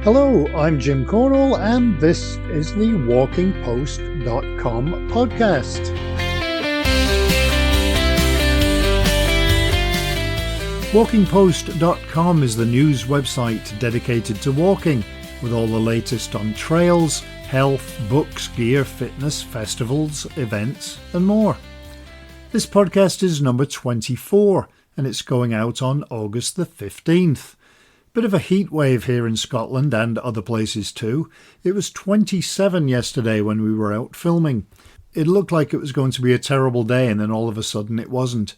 Hello, I'm Jim Cornwall, and this is the WalkingPost.com podcast. WalkingPost.com is the news website dedicated to walking, with all the latest on trails, health, books, gear, fitness, festivals, events, and more. This podcast is number 24, and it's going out on August the 15th. Bit of a heat wave here in Scotland and other places too. It was 27 yesterday when we were out filming. It looked like it was going to be a terrible day, and then all of a sudden it wasn't.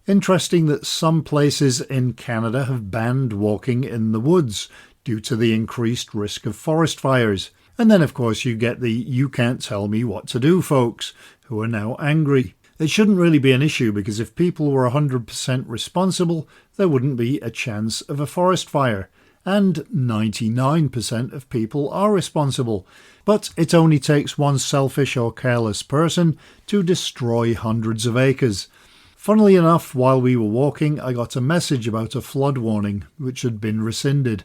Interesting that some places in Canada have banned walking in the woods due to the increased risk of forest fires. And then of course you get the "you can't tell me what to do" folks, who are now angry. It shouldn't really be an issue, because if people were 100% responsible, there wouldn't be a chance of a forest fire. And 99% of people are responsible. But it only takes one selfish or careless person to destroy hundreds of acres. Funnily enough, while we were walking, I got a message about a flood warning, which had been rescinded.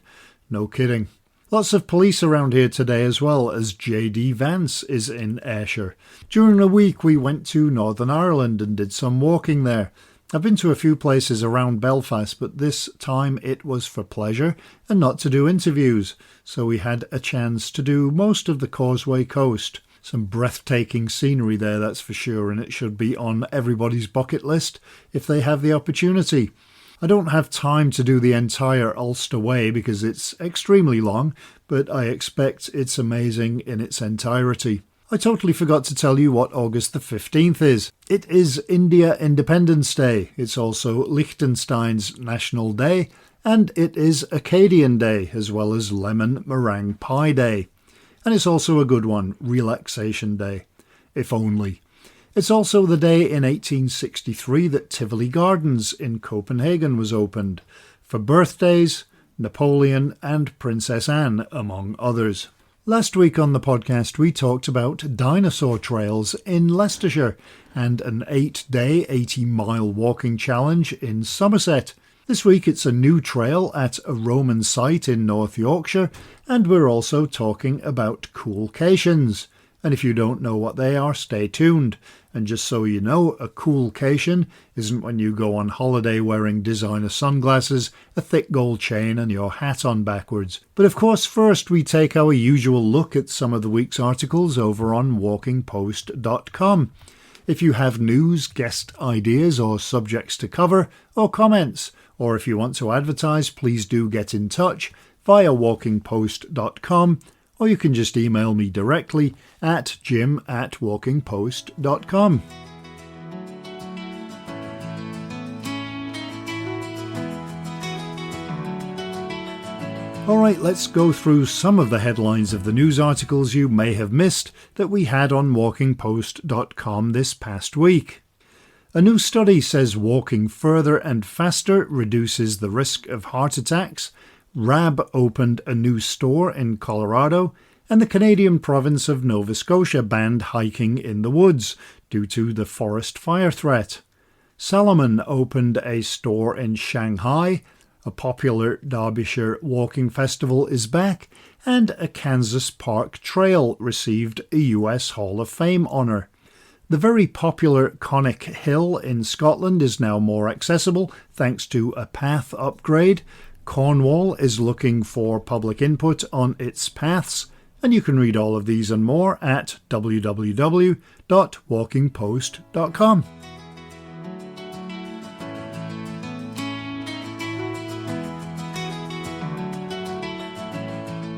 No kidding. Lots of police around here today, as well as JD Vance is in Ayrshire. During the week we went to Northern Ireland and did some walking there. I've been to a few places around Belfast, but this time it was for pleasure and not to do interviews, so we had a chance to do most of the Causeway Coast. Some breathtaking scenery there, that's for sure, and it should be on everybody's bucket list if they have the opportunity. I don't have time to do the entire Ulster Way because it's extremely long, but I expect it's amazing in its entirety. I totally forgot to tell you what August the 15th is. It is India Independence Day. It's also Liechtenstein's National Day, and it is Acadian Day, as well as Lemon Meringue Pie Day. And it's also a good one, Relaxation Day. If only. It's also the day in 1863 that Tivoli Gardens in Copenhagen was opened, for birthdays, Napoleon and Princess Anne, among others. Last week on the podcast we talked about dinosaur trails in Leicestershire and an 8-day, 80-mile walking challenge in Somerset. This week it's a new trail at a Roman site in North Yorkshire, and we're also talking about Coolcations. And if you don't know what they are, stay tuned. And just so you know, a Coolcation isn't when you go on holiday wearing designer sunglasses, a thick gold chain and your hat on backwards. But of course, first we take our usual look at some of the week's articles over on WalkingPost.com. If you have news, guest ideas or subjects to cover, or comments, or if you want to advertise, please do get in touch via WalkingPost.com. Or you can just email me directly at jim@walkingpost.com. Alright, let's go through some of the headlines of the news articles you may have missed that we had on walkingpost.com this past week. A new study says walking further and faster reduces the risk of heart attacks. RAB opened a new store in Colorado, and the Canadian province of Nova Scotia banned hiking in the woods due to the forest fire threat. Salomon opened a store in Shanghai, a popular Derbyshire walking festival is back, and a Kansas Park Trail received a US Hall of Fame honour. The very popular Connick Hill in Scotland is now more accessible thanks to a path upgrade. Cornwall is looking for public input on its paths, and you can read all of these and more at www.walkingpost.com.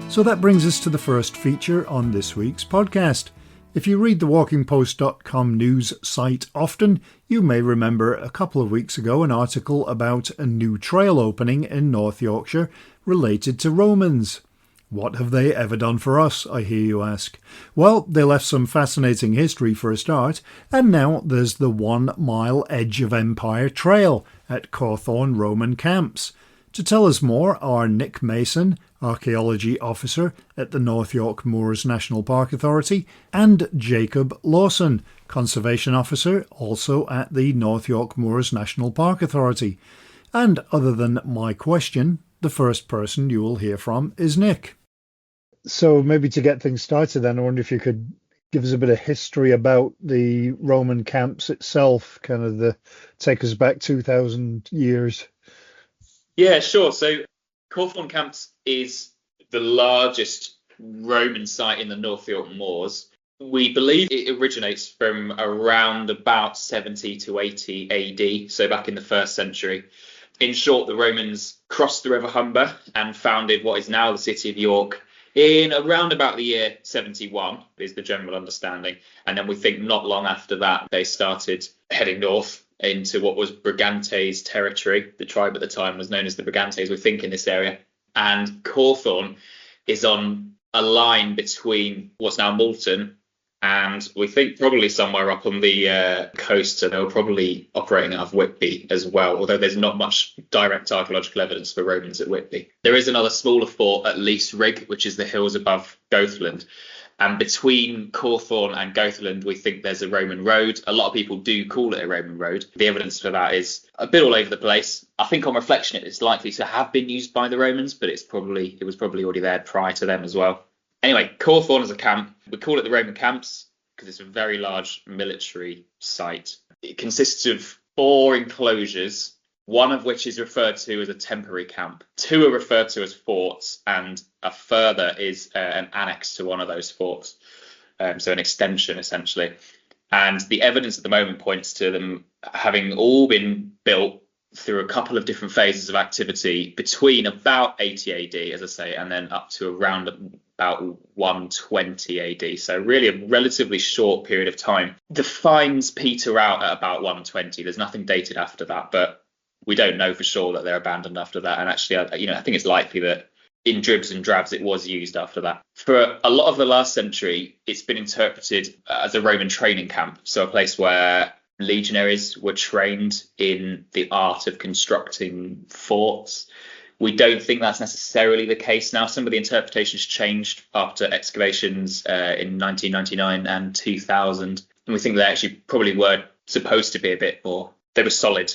So that brings us to the first feature on this week's podcast. If you read the WalkingPost.com news site often, you may remember a couple of weeks ago an article about a new trail opening in North Yorkshire related to Romans. What have they ever done for us, I hear you ask? Well, they left some fascinating history for a start, and now there's the 1 mile Edge of Empire Trail at Cawthorn Roman Camps. To tell us more are Nick Mason, Archaeology Officer at the North York Moors National Park Authority, and Jacob Lawson, Conservation Officer also at the North York Moors National Park Authority. And other than my question, the first person you will hear from is Nick. So maybe to get things started then, I wonder if you could give us a bit of history about the Roman camps itself, kind of take us back 2,000 years. Yeah, sure. So Cawthorn Camps is the largest Roman site in the North York Moors. We believe it originates from around about 70 to 80 AD, so back in the first century. In short, the Romans crossed the River Humber and founded what is now the city of York in around about the year 71, is the general understanding. And then we think not long after that, they started heading north into what was Brigantes territory. The tribe at the time was known as the Brigantes, we think, in this area. And Cawthorn is on a line between what's now Malton and we think probably somewhere up on the coast. So they were probably operating out of Whitby as well, although there's not much direct archaeological evidence for Romans at Whitby. There is another smaller fort at Lease Rig, which is the hills above Goathland. And between Cawthorn and Goathland, we think there's a Roman road. A lot of people do call it a Roman road. The evidence for that is a bit all over the place. I think on reflection, it's likely to have been used by the Romans, but it was probably already there prior to them as well. Anyway, Cawthorn is a camp. We call it the Roman Camps because it's a very large military site. It consists of 4 enclosures, one of which is referred to as a temporary camp. 2 are referred to as forts, and a further is an annex to one of those forts, so an extension essentially. And the evidence at the moment points to them having all been built through a couple of different phases of activity between about 80 AD, as I say, and then up to around about 120 AD. So really a relatively short period of time. The finds peter out at about 120. There's nothing dated after that, but we don't know for sure that they're abandoned after that. And actually, I think it's likely that in dribs and drabs it was used after that. For a lot of the last century, it's been interpreted as a Roman training camp. So a place where legionaries were trained in the art of constructing forts. We don't think that's necessarily the case now. Some of the interpretations changed after excavations in 1999 and 2000. And we think they actually probably were supposed to be a bit more, they were solid,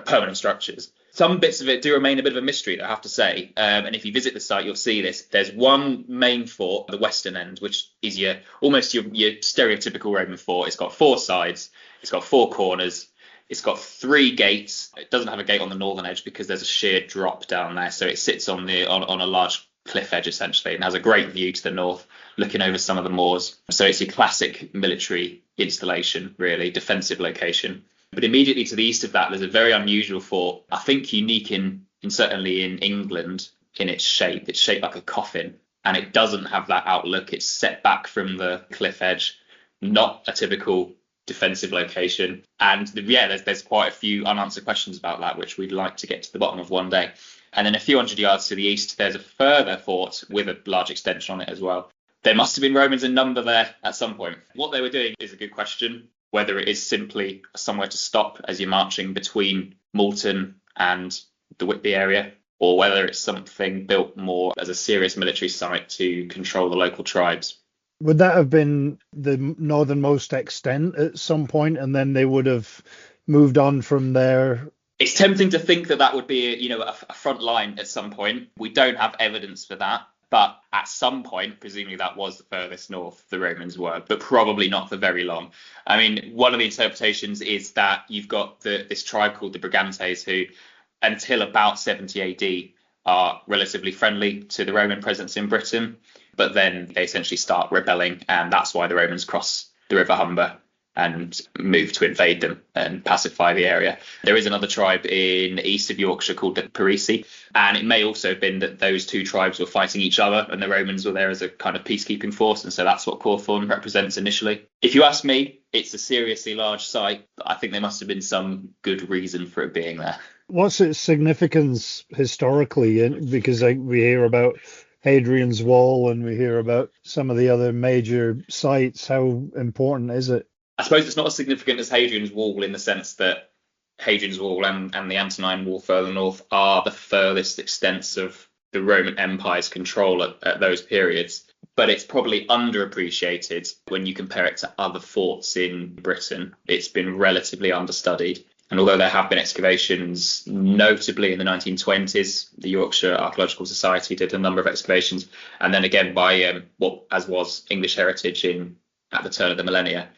permanent structures. Some bits of it do remain a bit of a mystery, I have to say. And if you visit the site, you'll see this. There's one main fort, the western end, which is your stereotypical Roman fort. It's got 4 sides. It's got 4 corners. It's got 3 gates. It doesn't have a gate on the northern edge because there's a sheer drop down there. So it sits on a large cliff edge, essentially, and has a great view to the north, looking over some of the moors. So it's your classic military installation, really, defensive location. But immediately to the east of that, there's a very unusual fort, I think unique in certainly in England in its shape. It's shaped like a coffin, and it doesn't have that outlook. It's set back from the cliff edge, not a typical defensive location. And there's quite a few unanswered questions about that, which we'd like to get to the bottom of one day. And then a few hundred yards to the east, there's a further fort with a large extension on it as well. There must have been Romans in number there at some point. What they were doing is a good question. Whether it is simply somewhere to stop as you're marching between Malton and the Whitby area, or whether it's something built more as a serious military site to control the local tribes. Would that have been the northernmost extent at some point, and then they would have moved on from there? It's tempting to think that would be a front line at some point. We don't have evidence for that. But at some point, presumably that was the furthest north the Romans were, but probably not for very long. I mean, one of the interpretations is that you've got this tribe called the Brigantes who, until about 70 AD, are relatively friendly to the Roman presence in Britain. But then they essentially start rebelling, and that's why the Romans cross the River Humber and move to invade them and pacify the area. There is another tribe in east of Yorkshire called the Parisi, and it may also have been that those 2 tribes were fighting each other and the Romans were there as a kind of peacekeeping force, and so that's what Cawthorn represents initially. If you ask me, it's a seriously large site, but I think there must have been some good reason for it being there. What's its significance historically? Because we hear about Hadrian's Wall and we hear about some of the other major sites. How important is it? I suppose it's not as significant as Hadrian's Wall in the sense that Hadrian's Wall and the Antonine Wall further north are the furthest extents of the Roman Empire's control at those periods. But it's probably underappreciated when you compare it to other forts in Britain. It's been relatively understudied. And although there have been excavations, notably in the 1920s, the Yorkshire Archaeological Society did a number of excavations, and then again by as was English Heritage at the turn of the millennia.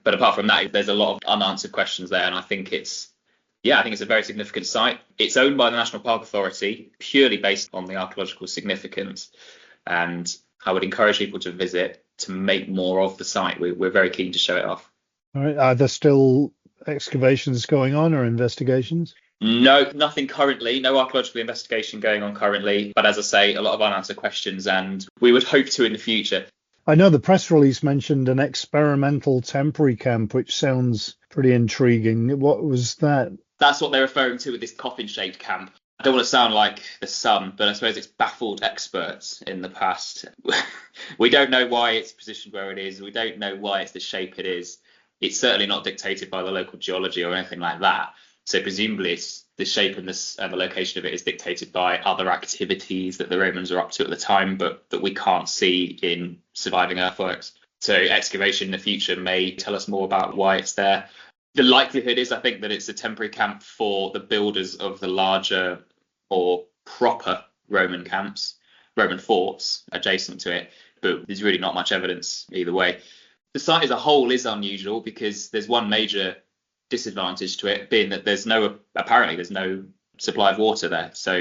But apart from that, there's a lot of unanswered questions there, and I think it's a very significant site. It's owned by the National Park Authority, purely based on the archaeological significance, and I would encourage people to visit to make more of the site. We're very keen to show it off. All right. Are there still excavations going on or investigations? No, nothing currently. No archaeological investigation going on currently. But as I say, a lot of unanswered questions, and we would hope to in the future. I know the press release mentioned an experimental temporary camp, which sounds pretty intriguing. What was that? That's what they're referring to with this coffin-shaped camp. I don't want to sound like the sun, but I suppose it's baffled experts in the past. We don't know why it's positioned where it is. We don't know why it's the shape it is. It's certainly not dictated by the local geology or anything like that. So presumably it's the shape and the location of it is dictated by other activities that the Romans are up to at the time, but that we can't see in surviving earthworks. So excavation in the future may tell us more about why it's there. The likelihood is, I think, that it's a temporary camp for the builders of the larger or proper Roman camps, Roman forts adjacent to it, but there's really not much evidence either way. The site as a whole is unusual because there's one major disadvantage to it, being that there's no supply of water there. So,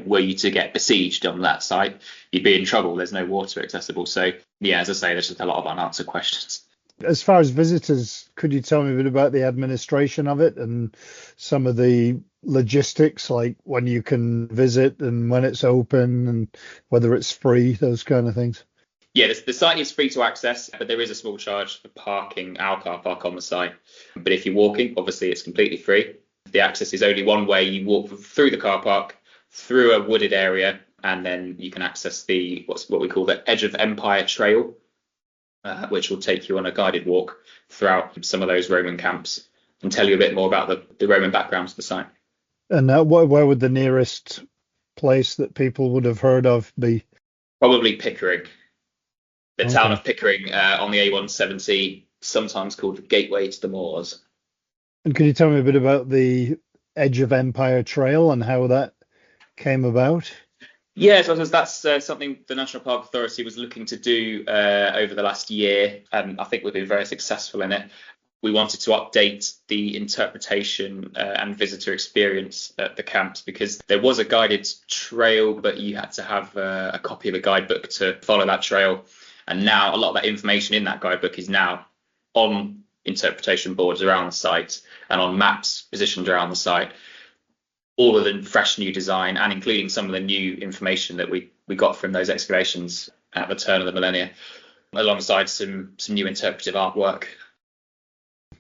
were you to get besieged on that site, you'd be in trouble. There's no water accessible. So, yeah, as I say, there's just a lot of unanswered questions. As far as visitors, could you tell me a bit about the administration of it and some of the logistics, like when you can visit and when it's open and whether it's free, those kind of things? Yeah, the site is free to access, but there is a small charge for parking our car park on the site. But if you're walking, obviously it's completely free. The access is only one way. You walk through the car park, through a wooded area, and then you can access what we call the Edge of Empire Trail, which will take you on a guided walk throughout some of those Roman camps and tell you a bit more about the Roman background to the site. And where would the nearest place that people would have heard of be? Probably Pickering. The town of Pickering on the A170, sometimes called the Gateway to the Moors. And could you tell me a bit about the Edge of Empire Trail and how that came about? Yeah, so that's something the National Park Authority was looking to do over the last year, and I think we've been very successful in it. We wanted to update the interpretation and visitor experience at the camps because there was a guided trail, but you had to have a copy of a guidebook to follow that trail. And now a lot of that information in that guidebook is now on interpretation boards around the site and on maps positioned around the site. All of the fresh new design and including some of the new information that we got from those excavations at the turn of the millennia, alongside some new interpretive artwork.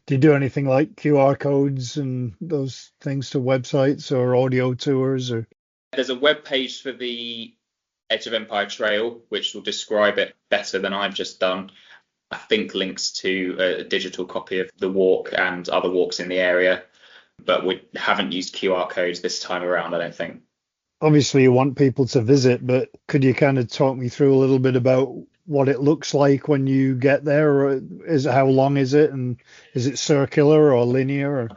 Do you do anything like QR codes and those things to websites or audio tours? Or there's a web page for the Edge of Empire Trail, which will describe it better than I've just done. I think links to a digital copy of the walk and other walks in the area, but we haven't used QR codes this time around, I don't think. Obviously, you want people to visit, but could you kind of talk me through a little bit about what it looks like when you get there? Or how long is it, and is it circular or linear? Or?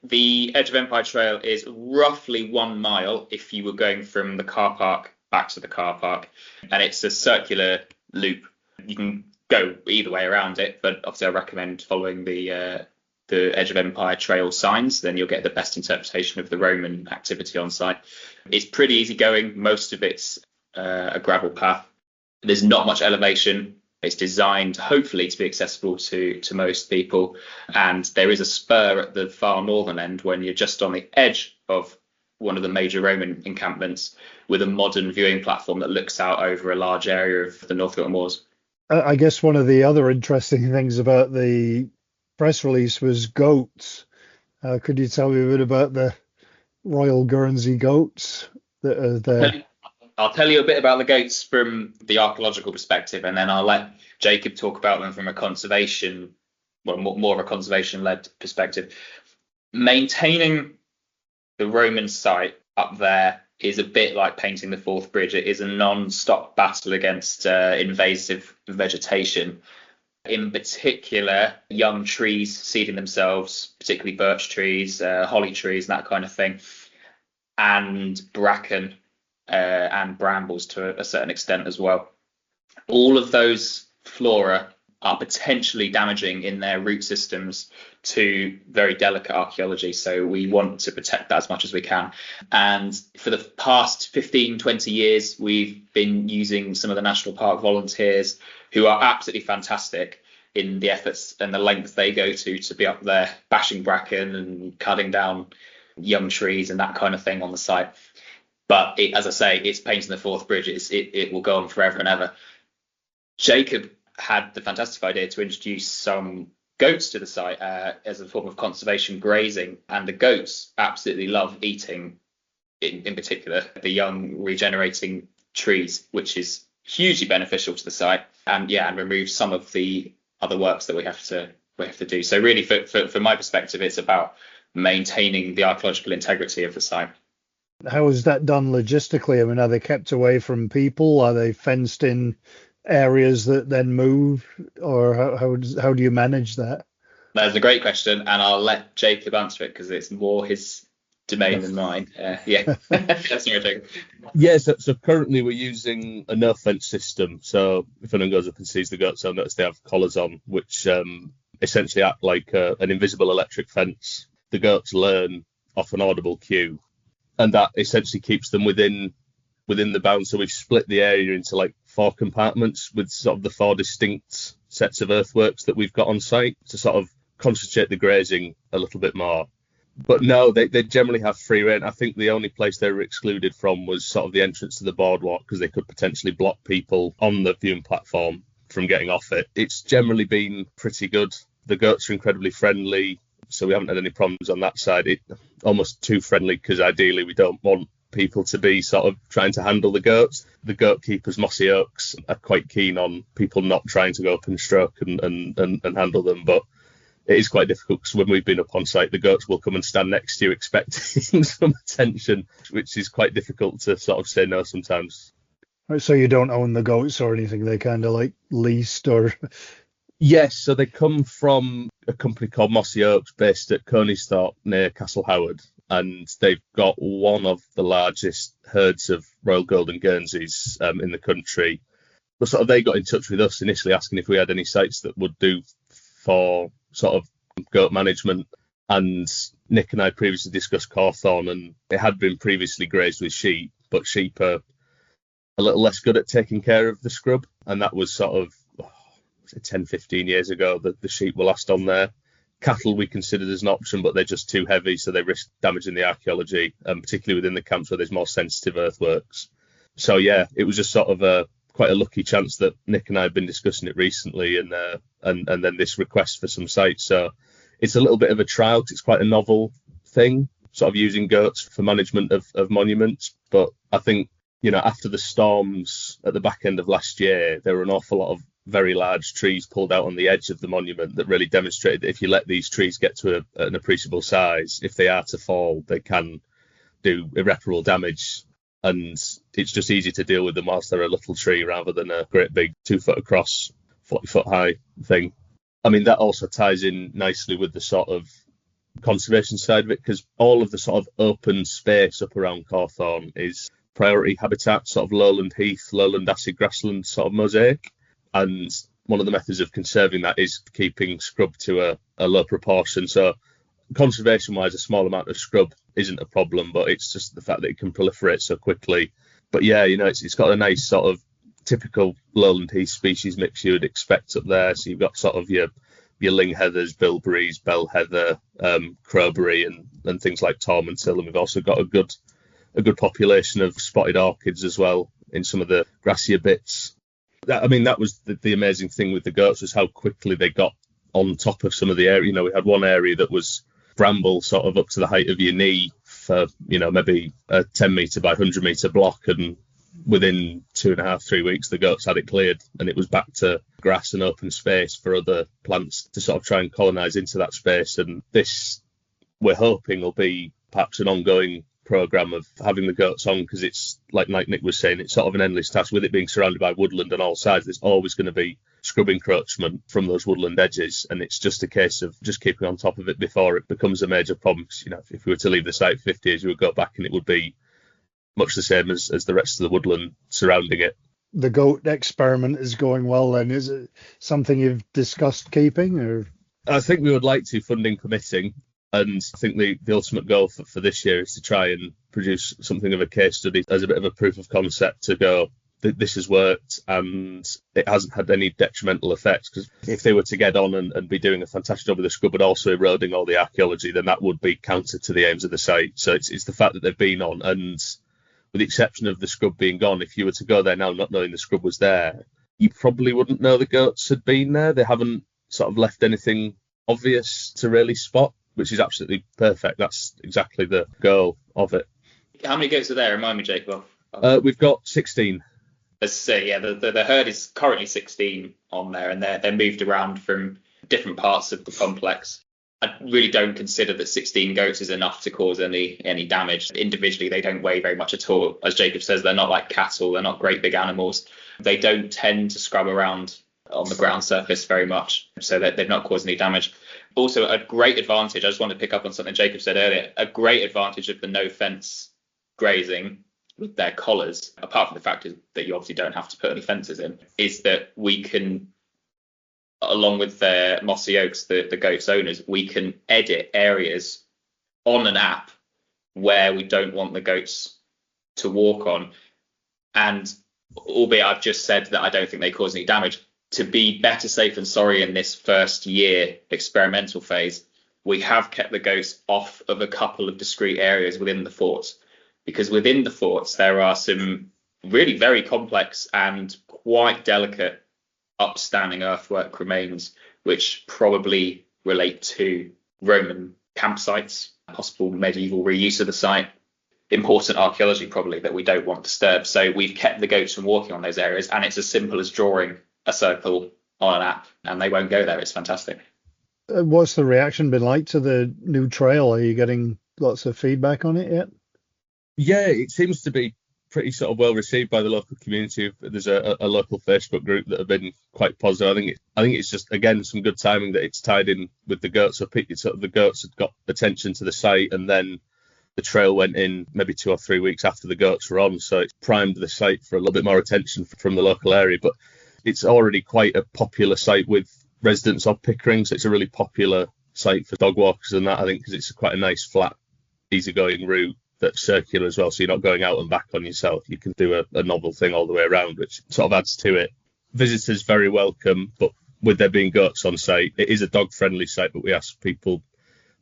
The Edge of Empire Trail is roughly 1 mile if you were going from the car park back to the car park, and it's a circular loop. You can go either way around it, but obviously I recommend following the Edge of Empire Trail signs, then you'll get the best interpretation of the Roman activity on site. It's pretty easy going. Most of it's a gravel path. There's not much elevation. It's designed hopefully to be accessible to most people, and there is a spur at the far northern end when you're just on the edge of one of the major Roman encampments with a modern viewing platform that looks out over a large area of the North Yorkshire moors. I guess one of the other interesting things about the press release was goats. Could you tell me a bit about the Royal Guernsey goats that are there? I'll tell you a bit about the goats from the archaeological perspective, and then I'll let Jacob talk about them from a conservation, more of a conservation-led perspective. Maintaining the Roman site up there is a bit like painting the Forth Bridge. It is a non-stop battle against invasive vegetation. In particular, young trees seeding themselves, particularly birch trees, holly trees, and that kind of thing, and bracken and brambles to a certain extent as well. All of those flora are potentially damaging in their root systems to very delicate archaeology. So we want to protect that as much as we can. And for the past 15, 20 years, we've been using some of the national park volunteers who are absolutely fantastic in the efforts and the lengths they go to be up there bashing bracken and cutting down young trees and that kind of thing on the site. But as I say, it's painting the fourth bridge. It will go on forever and ever. Jacob had the fantastic idea to introduce some goats to the site as a form of conservation grazing, and the goats absolutely love eating, in particular, the young regenerating trees, which is hugely beneficial to the site, and remove some of the other works that we have to do. So really, from my perspective, it's about maintaining the archaeological integrity of the site. How is that done logistically? I mean, are they kept away from people? Are they fenced in areas that then move, or how do you manage that? That's a great question, and I'll let Jacob answer it because it's more his domain than mine. That's Jacob. Yeah, so currently we're using a no fence system. So if anyone goes up and sees the goats, they'll notice they have collars on, which essentially act like an invisible electric fence. The goats learn off an audible cue, and that essentially keeps them within the bounds. So we've split the area into like 4 compartments with sort of the 4 distinct sets of earthworks that we've got on site to sort of concentrate the grazing a little bit more. But no, they generally have free rein. I think the only place they were excluded from was sort of the entrance to the boardwalk because they could potentially block people on the viewing platform from getting off it. It's generally been pretty good. The goats are incredibly friendly, so we haven't had any problems on that side. Almost too friendly because ideally we don't want people to be sort of trying to handle the goats. The goat keepers, Mossy Oaks, are quite keen on people not trying to go up and stroke and handle them, but it is quite difficult because when we've been up on site, the goats will come and stand next to you expecting some attention, which is quite difficult to sort of say no sometimes. So you don't own the goats or anything, they kind of like leased or... Yes, so they come from a company called Mossy Oaks based at Conisthorpe near Castle Howard, and they've got one of the largest herds of Royal Golden Guernseys in the country. But sort of they got in touch with us initially asking if we had any sites that would do for sort of goat management, and Nick and I previously discussed Cawthorn, and it had been previously grazed with sheep, but sheep are a little less good at taking care of the scrub, and that was sort of 10-15 years ago that the sheep were last on there. Cattle we considered as an option, but they're just too heavy, so they risk damaging the archaeology, and particularly within the camps where there's more sensitive earthworks. So yeah, it was just sort of quite a lucky chance that Nick and I have been discussing it recently, and then this request for some sites. So it's a little bit of a trial because it's quite a novel thing, sort of using goats for management of monuments. But I think, after the storms at the back end of last year, there were an awful lot of very large trees pulled out on the edge of the monument that really demonstrated that if you let these trees get to an appreciable size, if they are to fall, they can do irreparable damage. And it's just easy to deal with them whilst they're a little tree rather than a great big 2 foot across, 40 foot high thing. I mean, that also ties in nicely with the sort of conservation side of it, because all of the sort of open space up around Cawthorn is priority habitat, sort of lowland heath, lowland acid grassland sort of mosaic. And one of the methods of conserving that is keeping scrub to a low proportion. So conservation-wise, a small amount of scrub isn't a problem, but it's just the fact that it can proliferate so quickly. But yeah, it's got a nice sort of typical lowland heath species mix you would expect up there. So you've got sort of your ling heathers, bilberries, bell heather, crowberry, and things like tormentil. And we've also got a good population of spotted orchids as well in some of the grassier bits. That was the amazing thing with the goats, was how quickly they got on top of some of the area. We had one area that was bramble sort of up to the height of your knee for, maybe a 10 metre by 100 metre block. And within 2.5-3 weeks, the goats had it cleared and it was back to grass and open space for other plants to sort of try and colonise into that space. And this, we're hoping, will be perhaps an ongoing programme of having the goats on, because it's like Nick was saying, it's sort of an endless task with it being surrounded by woodland on all sides. There's always going to be scrub encroachment from those woodland edges, and it's just a case of just keeping on top of it before it becomes a major problem. Because, if we were to leave the site 50 years, you would go back and it would be much the same as the rest of the woodland surrounding it. The goat experiment is going well then. Is it something you've discussed keeping? Or I think we would like to, funding permitting, and I think the ultimate goal for this year is to try and produce something of a case study as a bit of a proof of concept to go, this has worked and it hasn't had any detrimental effects. Because if they were to get on and be doing a fantastic job with the scrub but also eroding all the archaeology, then that would be counter to the aims of the site. So it's the fact that they've been on, and with the exception of the scrub being gone, if you were to go there now not knowing the scrub was there, you probably wouldn't know the goats had been there. They haven't sort of left anything obvious to really spot, which is absolutely perfect. That's exactly the goal of it. How many goats are there? Remind me, Jacob. We've got 16. Let's say, yeah, the herd is currently 16 on there, and they're moved around from different parts of the complex. I really don't consider that 16 goats is enough to cause any damage. Individually, they don't weigh very much at all. As Jacob says, they're not like cattle. They're not great big animals. They don't tend to scrub around on the ground surface very much, so that they've not caused any damage. Also, a great advantage, I just want to pick up on something Jacob said earlier, a great advantage of the no fence grazing with their collars, apart from the fact that you obviously don't have to put any fences in, is that we can, along with the mossy oaks, the goats owners, we can edit areas on an app where we don't want the goats to walk on. And albeit I've just said that I don't think they cause any damage, to be better safe than sorry in this first year experimental phase, we have kept the goats off of a couple of discrete areas within the forts, because within the forts there are some really very complex and quite delicate upstanding earthwork remains which probably relate to Roman campsites, possible medieval reuse of the site, important archaeology probably that we don't want disturbed. So we've kept the goats from walking on those areas, and it's as simple as drawing a circle on an app and they won't go there. It's fantastic. What's the reaction been like to the new trail? Are you getting lots of feedback on it yet? Yeah, it seems to be pretty sort of well received by the local community. There's a local Facebook group that have been quite positive. I think it's just, again, some good timing that it's tied in with the goats. So the goats had got attention to the site, and then the trail went in maybe 2 or 3 weeks after the goats were on. So it's primed the site for a little bit more attention from the local area. But it's already quite a popular site with residents of Pickering. So it's a really popular site for dog walkers and that, I think, because it's quite a nice, flat, easygoing route that's circular as well. So you're not going out and back on yourself. You can do a novel thing all the way around, which sort of adds to it. Visitors very welcome, but with there being goats on site, it is a dog-friendly site, but we ask people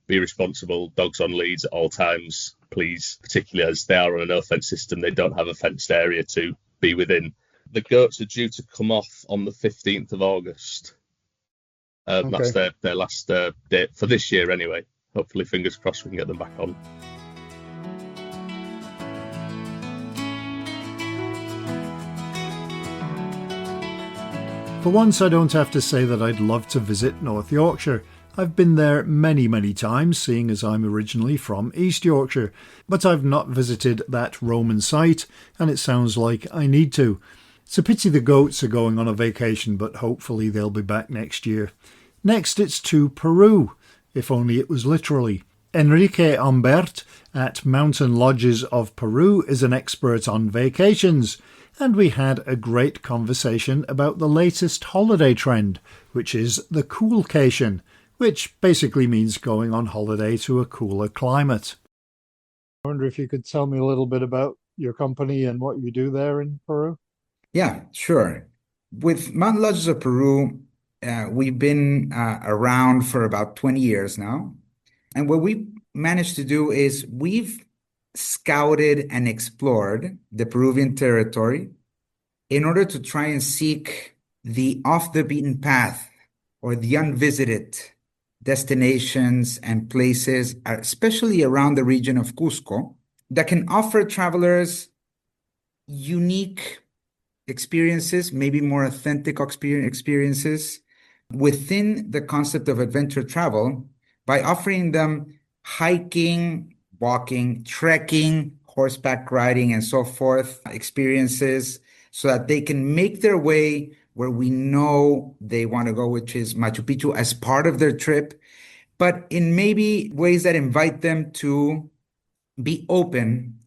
be responsible, dogs on leads at all times, please, particularly as they are on a no-fence system. They don't have a fenced area to be within. The goats are due to come off on the 15th of August. Okay. That's their last date for this year anyway. Hopefully, fingers crossed, we can get them back on. For once, I don't have to say that I'd love to visit North Yorkshire. I've been there many, many times, seeing as I'm originally from East Yorkshire, but I've not visited that Roman site, and it sounds like I need to. It's a pity the goats are going on a vacation, but hopefully they'll be back next year. Next, it's to Peru, if only it was literally. Enrique Humbert at Mountain Lodges of Peru is an expert on vacations, and we had a great conversation about the latest holiday trend, which is the Coolcation, which basically means going on holiday to a cooler climate. I wonder if you could tell me a little bit about your company and what you do there in Peru? Yeah, sure. With Mountain Lodges of Peru, we've been around for about 20 years now. And what we managed to do is we've scouted and explored the Peruvian territory in order to try and seek the off the beaten path or the unvisited destinations and places, especially around the region of Cusco, that can offer travelers unique experiences, maybe more authentic experiences within the concept of adventure travel by offering them hiking, walking, trekking, horseback riding, and so forth experiences so that they can make their way where we know they want to go, which is Machu Picchu, as part of their trip, but in maybe ways that invite them to be open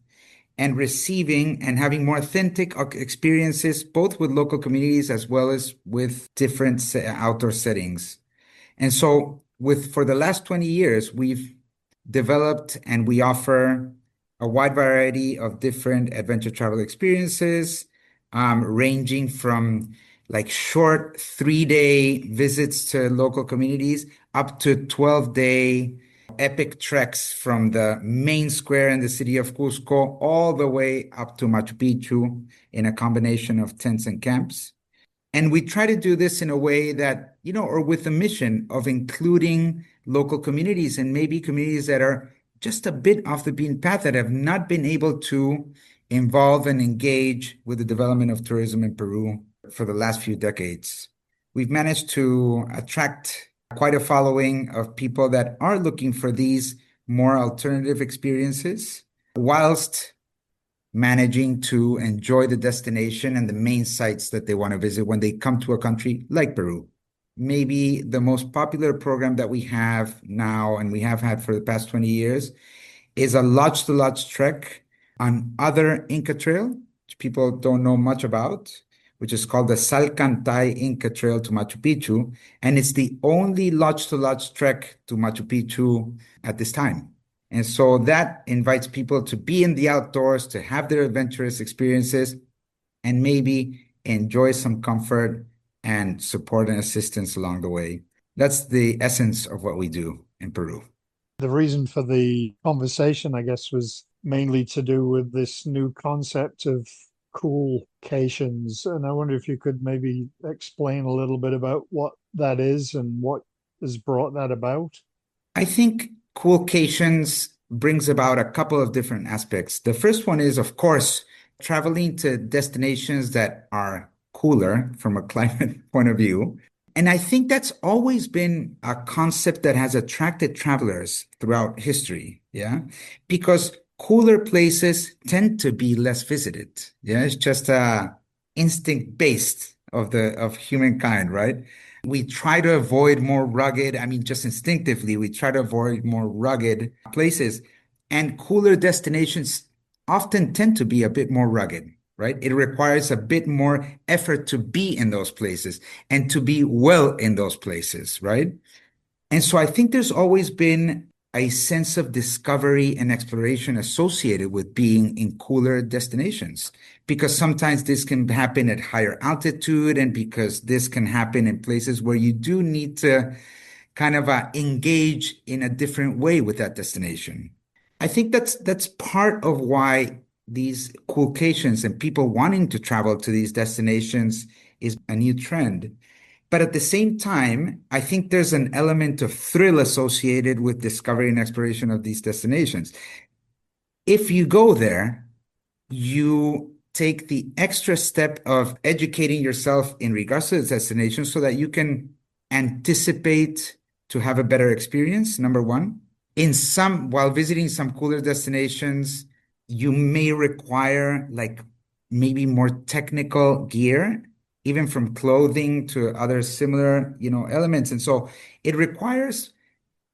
and receiving and having more authentic experiences, both with local communities as well as with different outdoor settings. And so for the last 20 years, we've developed and we offer a wide variety of different adventure travel experiences, ranging from like short 3-day visits to local communities up to 12-day epic treks from the main square in the city of Cusco all the way up to Machu Picchu in a combination of tents and camps. And we try to do this in a way that, or with the mission of including local communities and maybe communities that are just a bit off the beaten path that have not been able to involve and engage with the development of tourism in Peru for the last few decades. We've managed to attract quite a following of people that are looking for these more alternative experiences whilst managing to enjoy the destination and the main sites that they want to visit when they come to a country like Peru. Maybe the most popular program that we have now and we have had for the past 20 years is a lodge-to-lodge trek on other Inca Trail, which people don't know much about, which is called the Salcantay Inca Trail to Machu Picchu. And it's the only lodge-to-lodge trek to Machu Picchu at this time. And so that invites people to be in the outdoors, to have their adventurous experiences, and maybe enjoy some comfort and support and assistance along the way. That's the essence of what we do in Peru. The reason for the conversation, I guess, was mainly to do with this new concept of Coolcations. And I wonder if you could maybe explain a little bit about what that is and what has brought that about. I think Coolcations brings about a couple of different aspects. The first one is, of course, traveling to destinations that are cooler from a climate point of view. And I think that's always been a concept that has attracted travelers throughout history. Yeah. Because cooler places tend to be less visited. Yeah. It's just instinct based of humankind, right? We try to avoid more rugged, just instinctively, we try to avoid more rugged places. And cooler destinations often tend to be a bit more rugged, right? It requires a bit more effort to be in those places and to be well in those places, right? And so I think there's always been a sense of discovery and exploration associated with being in cooler destinations, because sometimes this can happen at higher altitude and because this can happen in places where you do need to kind of engage in a different way with that destination. I think that's part of why these Coolcations and people wanting to travel to these destinations is a new trend. But at the same time, I think there's an element of thrill associated with discovery and exploration of these destinations. If you go there, you take the extra step of educating yourself in regards to the destination so that you can anticipate to have a better experience, number one. While visiting some cooler destinations, you may require like maybe more technical gear, even from clothing to other similar, elements. And so it requires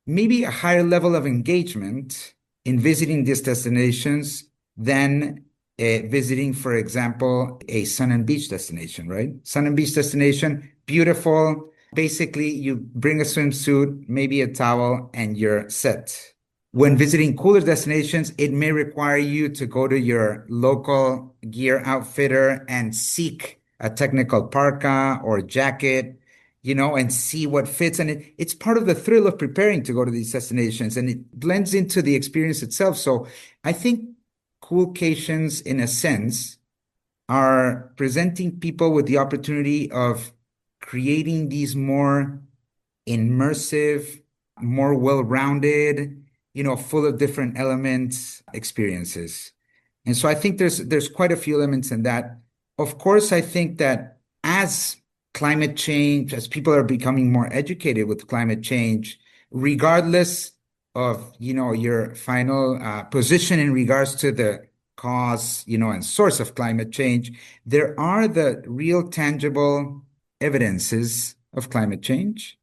maybe a higher level of engagement in visiting these destinations than visiting, for example, a sun and beach destination, right? Sun and beach destination, beautiful. Basically, you bring a swimsuit, maybe a towel, and you're set. When visiting cooler destinations, it may require you to go to your local gear outfitter and seek a technical parka or jacket, and see what fits. And it's part of the thrill of preparing to go to these destinations, and it blends into the experience itself. So I think Coolcations, in a sense, are presenting people with the opportunity of creating these more immersive, more well-rounded, full of different elements, experiences. And so I think there's quite a few elements in that. Of course, I think that as climate change, as people are becoming more educated with climate change, regardless of, your final position in regards to the cause, and source of climate change, there are the real tangible evidences of climate change.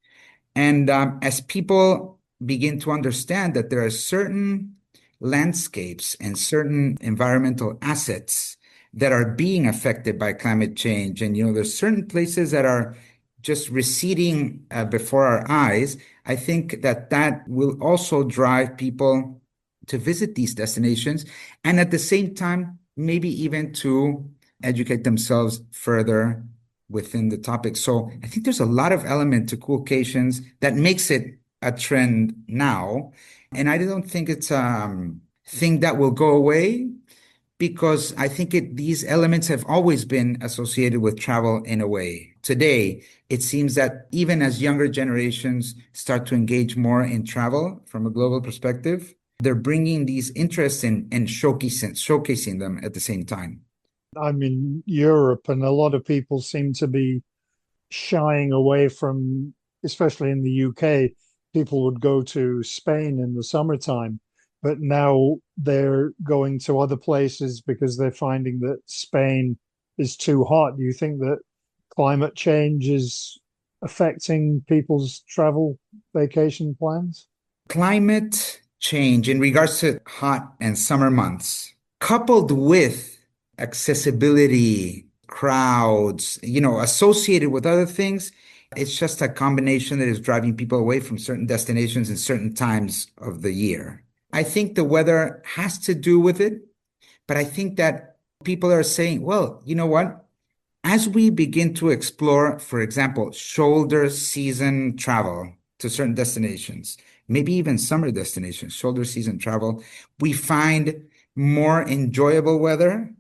And as people begin to understand that there are certain landscapes and certain environmental assets that are being affected by climate change, and there's certain places that are just receding before our eyes, I think that will also drive people to visit these destinations, and at the same time, maybe even to educate themselves further within the topic. So I think there's a lot of element to Coolcations that makes it a trend now. And I don't think it's a thing that will go away, because I think these elements have always been associated with travel in a way. Today, it seems that even as younger generations start to engage more in travel from a global perspective, they're bringing these interests in and showcasing them at the same time. I'm in Europe, and a lot of people seem to be shying away from, especially in the UK, people would go to Spain in the summertime, but now they're going to other places because they're finding that Spain is too hot. Do you think that climate change is affecting people's travel vacation plans? Climate change in regards to hot and summer months, coupled with accessibility, crowds, associated with other things, it's just a combination that is driving people away from certain destinations in certain times of the year. I think the weather has to do with it, but I think that people are saying, well, you know what? As we begin to explore, for example, shoulder season travel to certain destinations, maybe even summer destinations, shoulder season travel, we find more enjoyable weather,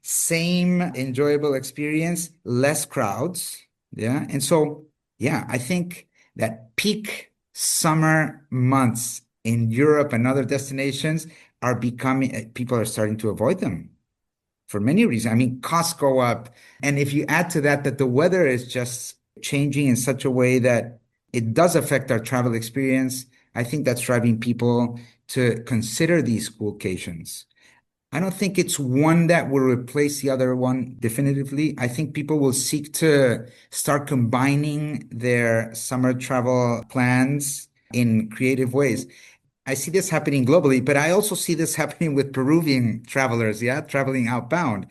same enjoyable experience, less crowds. Yeah. And so, yeah, I think that peak summer months in Europe and other destinations are people are starting to avoid them for many reasons. I mean, costs go up. And if you add to that the weather is just changing in such a way that it does affect our travel experience, I think that's driving people to consider these Coolcations. I don't think it's one that will replace the other one definitively. I think people will seek to start combining their summer travel plans in creative ways. I see this happening globally, but I also see this happening with Peruvian travelers, yeah, traveling outbound.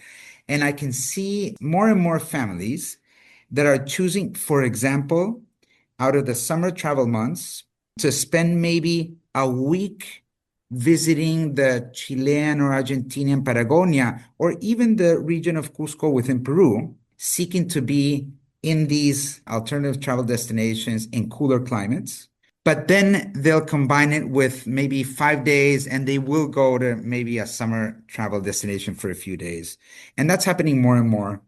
And I can see more and more families that are choosing, for example, out of the summer travel months, to spend maybe a week visiting the Chilean or Argentinian Patagonia, or even the region of Cusco within Peru, seeking to be in these alternative travel destinations in cooler climates. But then they'll combine it with maybe 5 days, and they will go to maybe a summer travel destination for a few days. And that's happening more and more.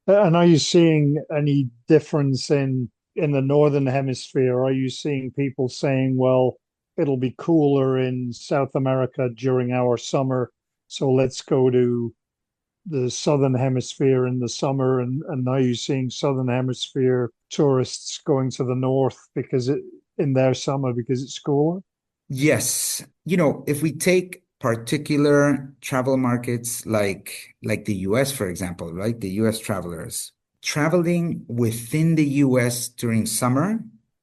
And are you seeing any difference in the northern hemisphere? Are you seeing people saying, well, it'll be cooler in South America during our summer, so let's go to the southern hemisphere in the summer, and now you're seeing southern hemisphere tourists going to the north in their summer because it's cooler? Yes. If we take particular travel markets like the US, for example, right? The US travelers traveling within the US during summer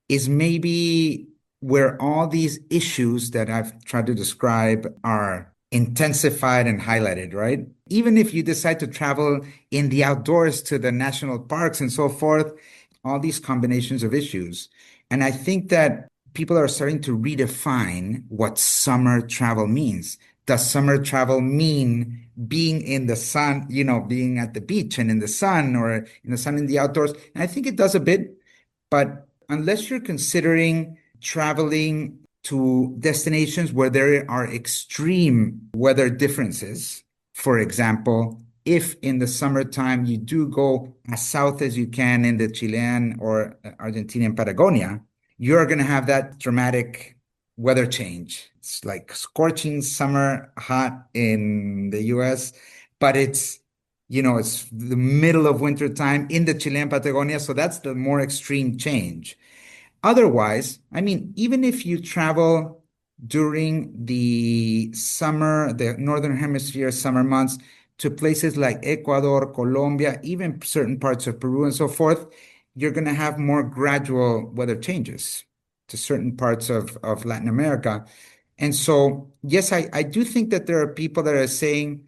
is maybe where all these issues that I've tried to describe are intensified and highlighted, right? Even if you decide to travel in the outdoors to the national parks and so forth, all these combinations of issues. And I think that people are starting to redefine what summer travel means. Does summer travel mean being in the sun, being at the beach and in the sun, or in the sun in the outdoors? And I think it does a bit, but unless you're considering traveling to destinations where there are extreme weather differences, for example, if in the summertime you do go as south as you can in the Chilean or Argentinian Patagonia, you're going to have that dramatic weather change. It's like scorching summer hot in the US, but it's the middle of winter time in the Chilean Patagonia. So that's the more extreme change. Otherwise, I mean, even if you travel during the summer, the Northern Hemisphere summer months, to places like Ecuador, Colombia, even certain parts of Peru and so forth, you're going to have more gradual weather changes to certain parts of Latin America. And so, yes, I do think that there are people that are saying,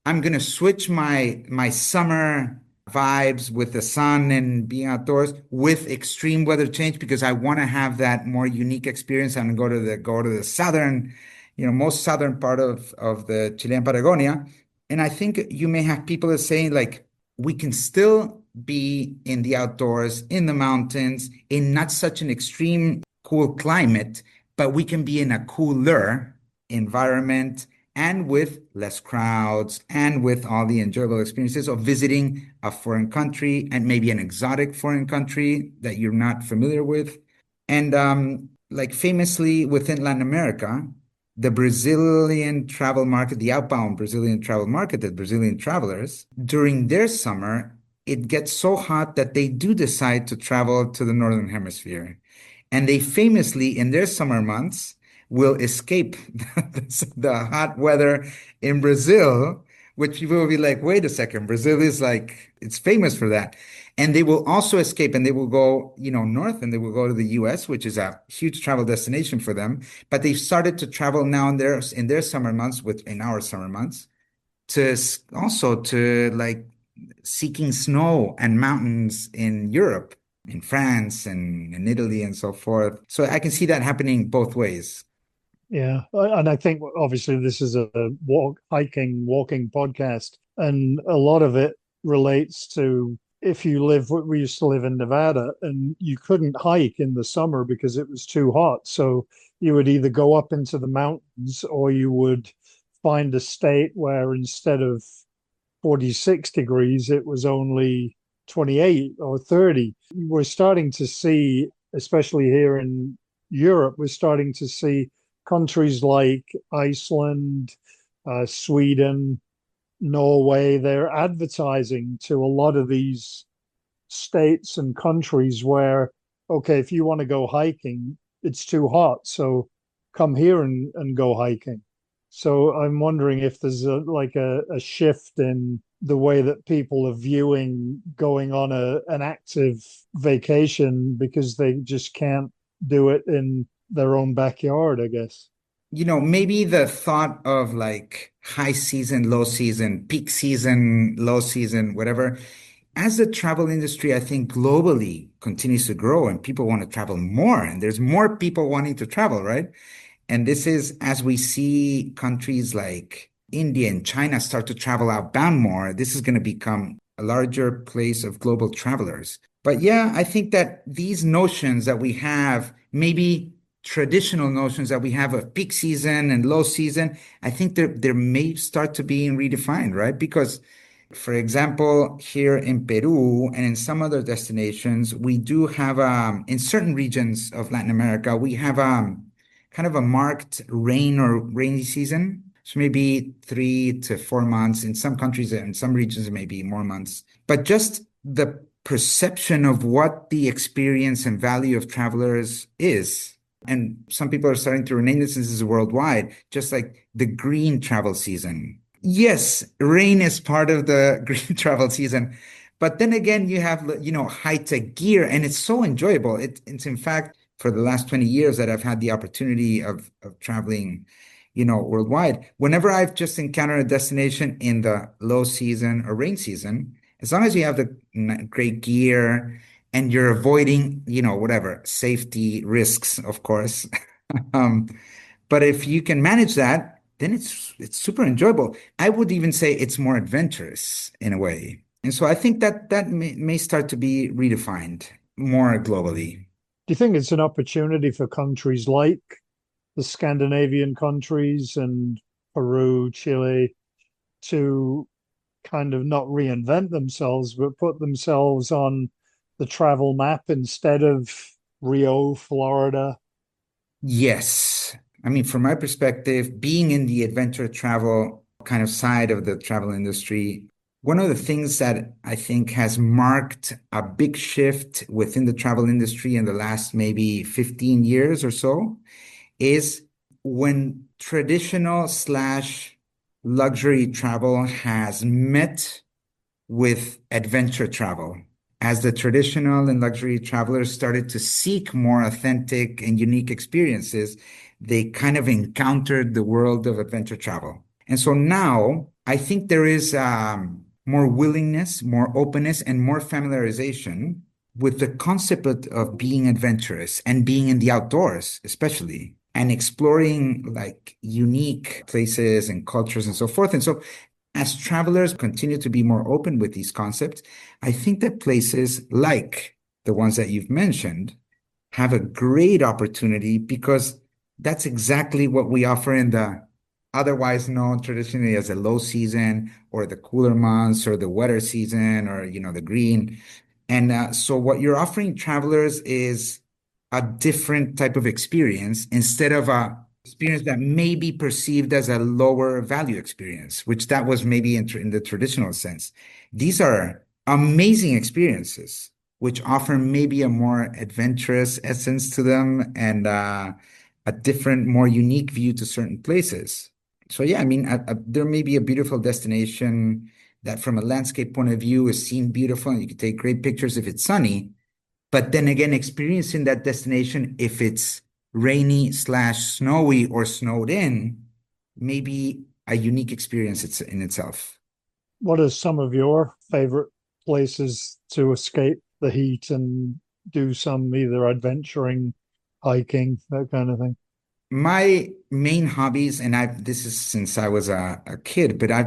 I'm going to switch my summer vibes with the sun and being outdoors with extreme weather change because I want to have that more unique experience. I'm going to go to the southern, most southern part of the Chilean Patagonia. And I think you may have people that are saying like we can still be in the outdoors, in the mountains, in not such an extreme cool climate, but we can be in a cooler environment and with less crowds and with all the enjoyable experiences of visiting a foreign country and maybe an exotic foreign country that you're not familiar with. And like famously within Latin America, the Brazilian travel market, the outbound Brazilian travel market, the Brazilian travelers, during their summer, it gets so hot that they do decide to travel to the Northern Hemisphere. And they famously, in their summer months, will escape the hot weather in Brazil, which people will be like, wait a second, Brazil is like, it's famous for that. And they will also escape and they will go, north and they will go to the US, which is a huge travel destination for them. But they've started to travel now in their summer months, in our summer months, also to like seeking snow and mountains in Europe, in France and in Italy and so forth. So I can see that happening both ways. Yeah, and I think obviously this is a walking podcast, and a lot of it relates to if you live, we used to live in Nevada, and you couldn't hike in the summer because it was too hot. So you would either go up into the mountains or you would find a state where instead of 46 degrees, it was only 28 or 30. We're starting to see, especially here in Europe, we're starting to see countries like Iceland, Sweden, Norway, they're advertising to a lot of these states and countries where, okay, if you want to go hiking, it's too hot, so come here and go hiking. So I'm wondering if there's a shift in the way that people are viewing going on an active vacation because they just can't do it in their own backyard, I guess. Maybe the thought of like high season, low season, peak season, low season, whatever. As the travel industry, I think globally continues to grow and people want to travel more, and there's more people wanting to travel, right? And this is as we see countries like India and China start to travel outbound more, this is going to become a larger place of global travelers. But yeah, I think that these notions that we have, maybe traditional notions that we have of peak season and low season, I think there may start to be redefined, right? Because, for example, here in Peru and in some other destinations, we do have in certain regions of Latin America, we have kind of a marked rain or rainy season. So maybe 3 to 4 months. In some countries and in some regions, it may be more months. But just the perception of what the experience and value of travelers is. And some people are starting to rename this as worldwide, just like the green travel season. Yes, rain is part of the green travel season. But then again, you have, high-tech gear, and it's so enjoyable. It's in fact, for the last 20 years that I've had the opportunity of traveling, worldwide. Whenever I've just encountered a destination in the low season or rain season, as long as you have the great gear and you're avoiding, whatever safety risks, of course. Um, but if you can manage that, then it's super enjoyable. I would even say it's more adventurous in a way. And so I think that may start to be redefined more globally. Do you think it's an opportunity for countries like the Scandinavian countries and Peru, Chile to kind of not reinvent themselves, but put themselves on the travel map instead of Rio, Florida? Yes. I mean, from my perspective, being in the adventure travel kind of side of the travel industry, one of the things that I think has marked a big shift within the travel industry in the last maybe 15 years or so is when traditional slash luxury travel has met with adventure travel. as the traditional and luxury travelers started to seek more authentic and unique experiences, they kind of encountered the world of adventure travel. And so now I think there is more willingness, more openness, and more familiarization with the concept of being adventurous and being in the outdoors, especially, and exploring like unique places and cultures and so forth. And so as travelers continue to be more open with these concepts, I think that places like the ones that you've mentioned have a great opportunity because that's exactly what we offer in the otherwise known traditionally as the low season or the cooler months or the wetter season or, the green. And so what you're offering travelers is a different type of experience instead of a experience that may be perceived as a lower value experience, which that was maybe in the traditional sense. These are amazing experiences, which offer maybe a more adventurous essence to them and a different, more unique view to certain places. So yeah, I mean, there may be a beautiful destination that from a landscape point of view is seen beautiful and you can take great pictures if it's sunny. But then again, experiencing that destination, if it's rainy/snowy or snowed in, may be a unique experience in itself. What are some of your favorite places to escape the heat and do some either adventuring, hiking, that kind of thing? My main hobbies, and this is since I was a kid, but I'm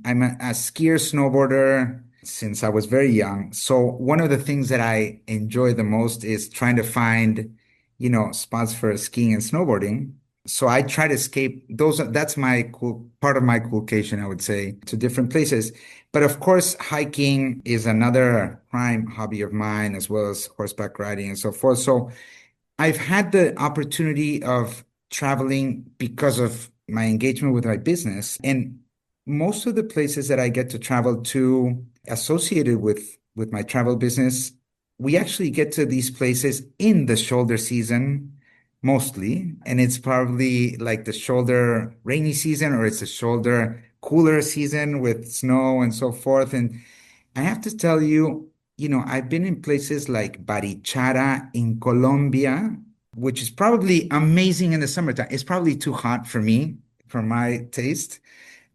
a skier, snowboarder since I was very young. So one of the things that I enjoy the most is trying to find, spots for skiing and snowboarding. So I try to escape that's my cool part of my Coolcation, I would say, to different places. But of course, hiking is another prime hobby of mine, as well as horseback riding and so forth. So I've had the opportunity of traveling because of my engagement with my business. And most of the places that I get to travel to associated with my travel business, we actually get to these places in the shoulder season mostly. And it's probably like the shoulder rainy season or it's a shoulder cooler season with snow and so forth. And I have to tell you, I've been in places like Barichara in Colombia, which is probably amazing in the summertime. It's probably too hot for me, for my taste.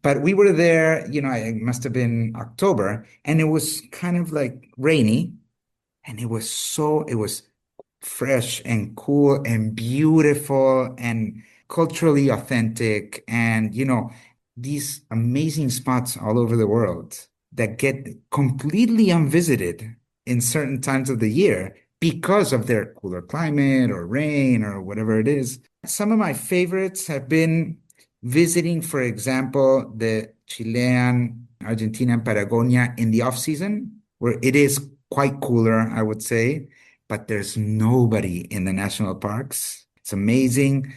But we were there, it must have been October, and it was kind of like rainy, and it was fresh and cool and beautiful and culturally authentic and these amazing spots all over the world that get completely unvisited in certain times of the year because of their cooler climate or rain or whatever it is. Some of my favorites have been visiting, for example, the Chilean, Argentinian Patagonia in the off season, where it is quite cooler, I would say, but there's nobody in the national parks. It's amazing.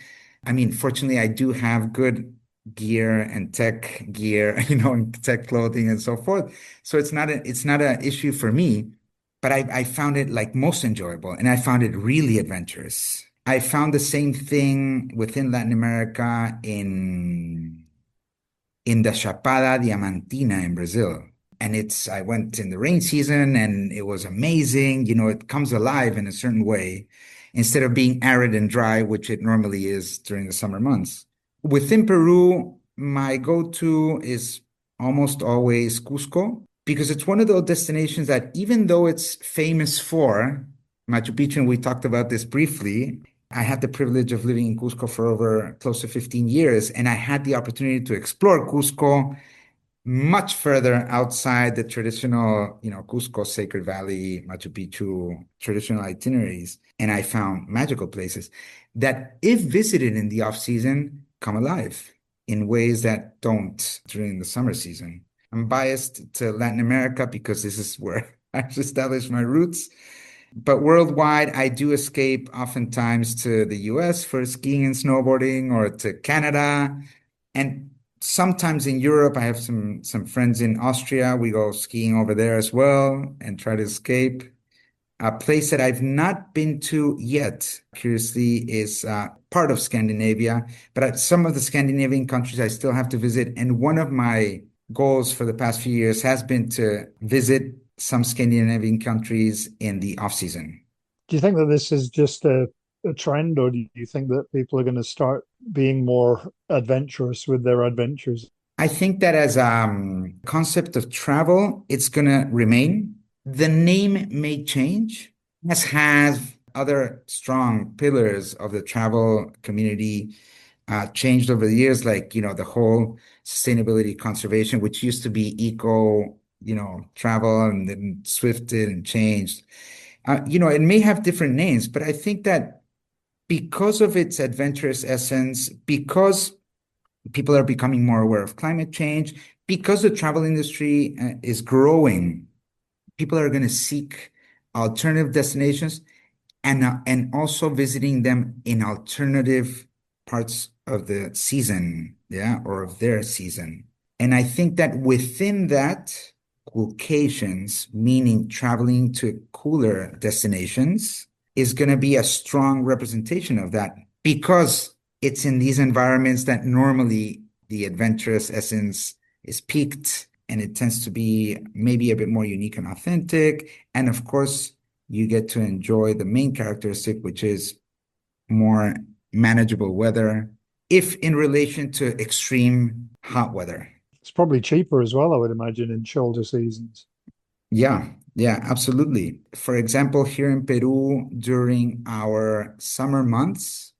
I mean, fortunately, I do have good gear and tech gear, and tech clothing and so forth. So it's not an issue for me, but I found it like most enjoyable and I found it really adventurous. I found the same thing within Latin America in the Chapada Diamantina in Brazil. And I went in the rain season and it was amazing. It comes alive in a certain way instead of being arid and dry, which it normally is during the summer months. Within Peru, my go-to is almost always Cusco because it's one of those destinations that even though it's famous for Machu Picchu, and we talked about this briefly, I had the privilege of living in Cusco for over close to 15 years, and I had the opportunity to explore Cusco much further outside the traditional, Cusco, Sacred Valley, Machu Picchu traditional itineraries. And I found magical places that, if visited in the off season, come alive in ways that don't during the summer season. I'm biased to Latin America because this is where I've established my roots. But worldwide, I do escape oftentimes to the US for skiing and snowboarding or to Canada. And sometimes in Europe, I have some friends in Austria. We go skiing over there as well and try to escape. A place that I've not been to yet, curiously, is part of Scandinavia, but some of the Scandinavian countries I still have to visit. And one of my goals for the past few years has been to visit some Scandinavian countries in the off season. Do you think that this is just a trend, or do you think that people are going to start being more adventurous with their adventures? I think that as a concept of travel, it's going to remain. The name may change, as has other strong pillars of the travel community changed over the years, like, the whole sustainability conservation, which used to be eco, travel, and then swifted and changed. It may have different names, but I think that because of its adventurous essence, because people are becoming more aware of climate change, because the travel industry is growing, people are going to seek alternative destinations and also visiting them in alternative parts of the season, yeah, or of their season. And I think that within that, Coolcations, meaning traveling to cooler destinations, is going to be a strong representation of that because it's in these environments that normally the adventurous essence is peaked, and it tends to be maybe a bit more unique and authentic. And of course, you get to enjoy the main characteristic, which is more manageable weather, if in relation to extreme hot weather. It's probably cheaper as well, I would imagine, in shoulder seasons. Yeah, absolutely. For example, here in Peru, during our summer months,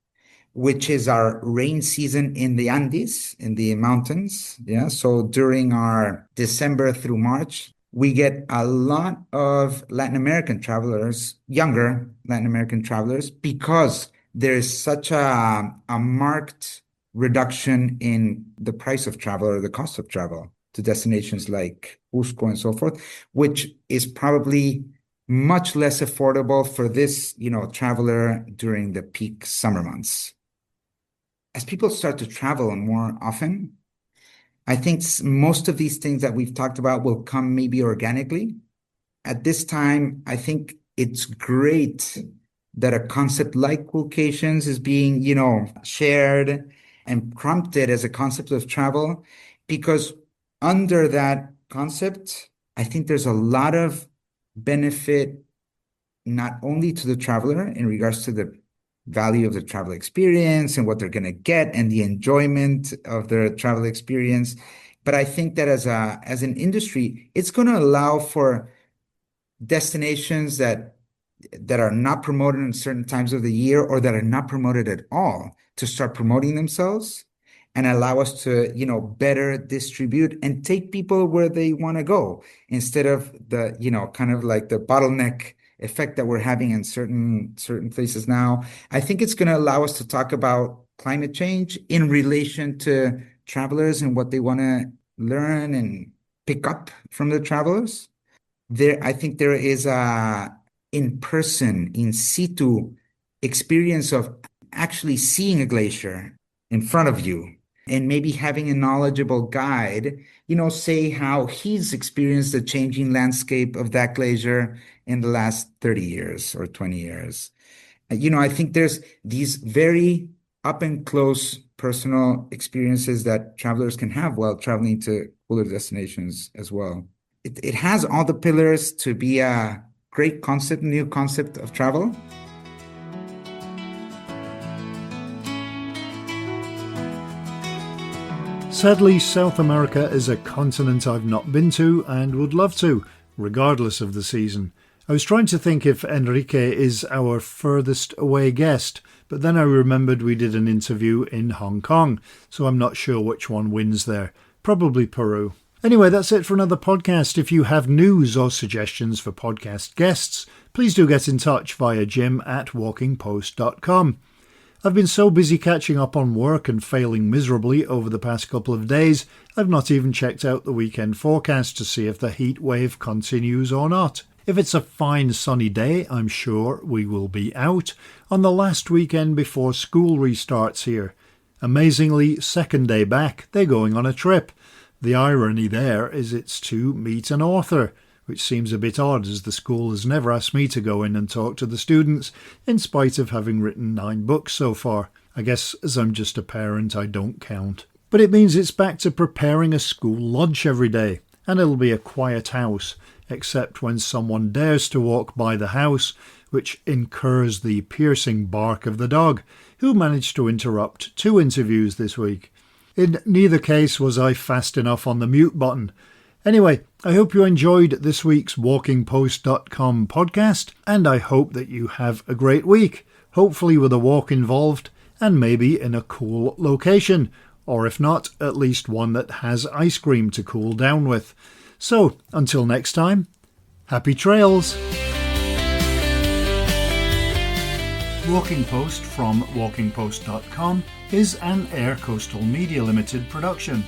which is our rain season in the Andes, in the mountains. Yeah. So during our December through March, we get a lot of Latin American travelers, younger Latin American travelers, because there is such a marked reduction in the price of travel or the cost of travel to destinations like Cusco and so forth, which is probably much less affordable for this, traveler during the peak summer months. As people start to travel more often, I think most of these things that we've talked about will come maybe organically. At this time, I think it's great that a concept like Coolcations is being, shared and prompted as a concept of travel, because under that concept, I think there's a lot of benefit, not only to the traveler in regards to the value of the travel experience and what they're going to get and the enjoyment of their travel experience. But I think that as an industry, it's going to allow for destinations that are not promoted in certain times of the year or that are not promoted at all to start promoting themselves and allow us to, better distribute and take people where they want to go instead of the, kind of like the bottleneck effect that we're having in certain places now. I think it's going to allow us to talk about climate change in relation to travelers and what they want to learn and pick up from the travelers. I think there is a in-person, in situ experience of actually seeing a glacier in front of you and maybe having a knowledgeable guide, say how he's experienced the changing landscape of that glacier in the last 30 years or 20 years. I think there's these very up and close personal experiences that travelers can have while traveling to cooler destinations as well. It has all the pillars to be a great concept, new concept of travel. Sadly, South America is a continent I've not been to and would love to, regardless of the season. I was trying to think if Enrique is our furthest away guest, but then I remembered we did an interview in Hong Kong, so I'm not sure which one wins there. Probably Peru. Anyway, that's it for another podcast. If you have news or suggestions for podcast guests, please do get in touch via jim@walkingpost.com. I've been so busy catching up on work and failing miserably over the past couple of days, I've not even checked out the weekend forecast to see if the heat wave continues or not. If it's a fine sunny day, I'm sure we will be out on the last weekend before school restarts here. Amazingly, second day back, they're going on a trip. The irony there is it's to meet an author, which seems a bit odd as the school has never asked me to go in and talk to the students, in spite of having written 9 books so far. I guess as I'm just a parent, I don't count. But it means it's back to preparing a school lunch every day, and it'll be a quiet house. except when someone dares to walk by the house, which incurs the piercing bark of the dog, who managed to interrupt 2 interviews this week. In neither case was I fast enough on the mute button. Anyway, I hope you enjoyed this week's WalkingPost.com podcast, and I hope that you have a great week, hopefully with a walk involved, and maybe in a cool location, or if not, at least one that has ice cream to cool down with. So, until next time, happy trails! Walking Post from WalkingPost.com is an Air Coastal Media Limited production.